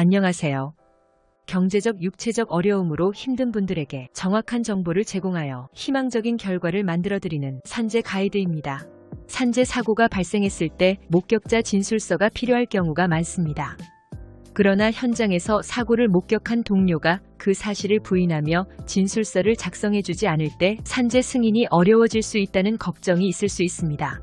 안녕하세요. 경제적, 육체적 어려움으로 힘든 분들에게 정확한 정보를 제공하여 희망적인 결과를 만들어드리는 산재 가이드입니다. 산재 사고가 발생했을 때 목격자 진술서가 필요할 경우가 많습니다. 그러나 현장에서 사고를 목격한 동료가 그 사실을 부인하며 진술서를 작성해주지 않을 때 산재 승인이 어려워질 수 있다는 걱정이 있을 수 있습니다.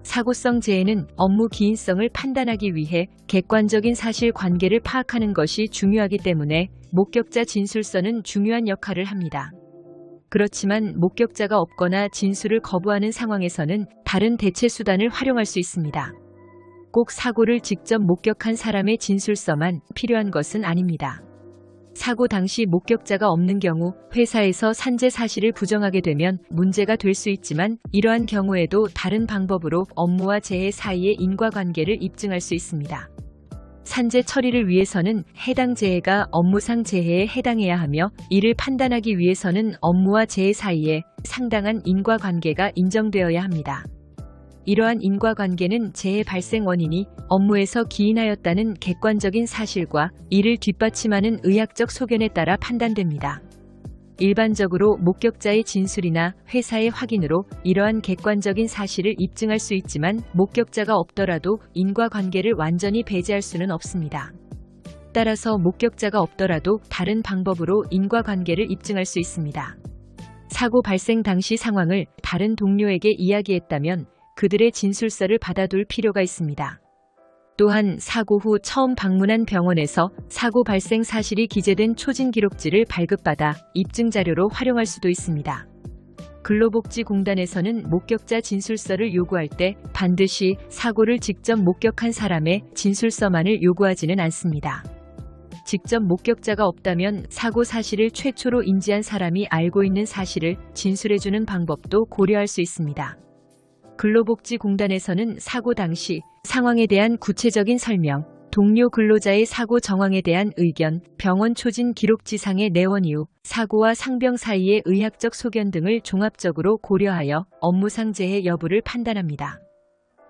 사고성 재해는 업무 기인성을 판단하기 위해 객관적인 사실관계를 파악하는 것이 중요하기 때문에 목격자 진술서는 중요한 역할을 합니다. 그렇지만 목격자가 없거나 진술을 거부하는 상황에서는 다른 대체 수단을 활용할 수 있습니다. 꼭 사고를 직접 목격한 사람의 진술서만 필요한 것은 아닙니다. 사고 당시 목격자가 없는 경우 회사에서 산재 사실을 부정하게 되면 문제가 될 수 있지만 이러한 경우에도 다른 방법으로 업무와 재해 사이의 인과관계를 입증할 수 있습니다. 산재 처리를 위해서는 해당 재해가 업무상 재해에 해당해야 하며 이를 판단하기 위해서는 업무와 재해 사이에 상당한 인과관계가 인정되어야 합니다. 이러한 인과관계는 재해 발생 원인이 업무에서 기인하였다는 객관적인 사실과 이를 뒷받침하는 의학적 소견에 따라 판단됩니다. 일반적으로 목격자의 진술이나 회사의 확인으로 이러한 객관적인 사실을 입증할 수 있지만 목격자가 없더라도 인과관계를 완전히 배제할 수는 없습니다. 따라서 목격자가 없더라도 다른 방법으로 인과관계를 입증할 수 있습니다. 사고 발생 당시 상황을 다른 동료에게 이야기했다면 그들의 진술서를 받아둘 필요가 있습니다. 또한 사고 후 처음 방문한 병원에서 사고 발생 사실이 기재된 초진 기록지를 발급받아 입증 자료로 활용할 수도 있습니다. 근로복지공단에서는 목격자 진술서를 요구할 때 반드시 사고를 직접 목격한 사람의 진술서만을 요구하지는 않습니다. 직접 목격자가 없다면 사고 사실을 최초로 인지한 사람이 알고 있는 사실을 진술해주는 방법도 고려할 수 있습니다. 근로복지공단에서는 사고 당시 상황에 대한 구체적인 설명, 동료 근로자의 사고 정황에 대한 의견, 병원 초진 기록지상의 내원 이유, 사고와 상병 사이의 의학적 소견 등을 종합적으로 고려하여 업무상 재해 여부를 판단합니다.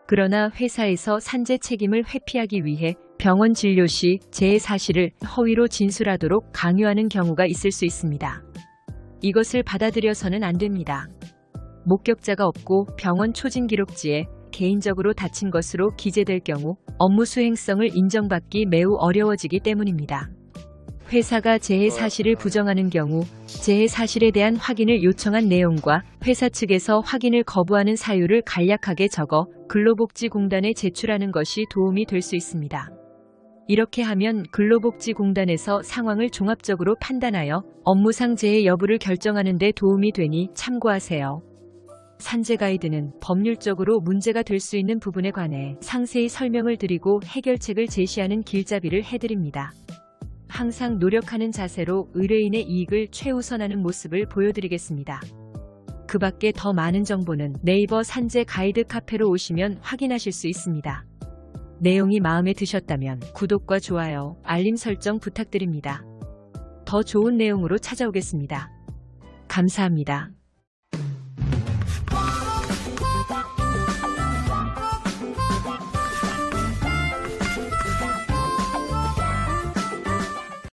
그러나 회사에서 산재 책임을 회피하기 위해 병원 진료 시 재해 사실을 허위로 진술하도록 강요하는 경우가 있을 수 있습니다. 이것을 받아들여서는 안 됩니다. 목격자가 없고 병원 초진 기록지에 개인적으로 다친 것으로 기재될 경우 업무 수행성을 인정받기 매우 어려워지기 때문입니다. 회사가 재해 사실을 부정하는 경우 재해 사실에 대한 확인을 요청한 내용과 회사 측에서 확인을 거부하는 사유를 간략하게 적어 근로복지공단에 제출하는 것이 도움이 될 수 있습니다. 이렇게 하면 근로복지공단에서 상황을 종합적으로 판단하여 업무상 재해 여부를 결정하는 데 도움이 되니 참고하세요. 산재 가이드는 법률적으로 문제가 될 수 있는 부분에 관해 상세히 설명을 드리고 해결책을 제시하는 길잡이를 해드립니다. 항상 노력하는 자세로 의뢰인의 이익을 최우선하는 모습을 보여드리겠습니다. 그 밖에 더 많은 정보는 네이버 산재 가이드 카페로 오시면 확인하실 수 있습니다. 내용이 마음에 드셨다면 구독과 좋아요, 알림 설정 부탁드립니다. 더 좋은 내용으로 찾아오겠습니다. 감사합니다.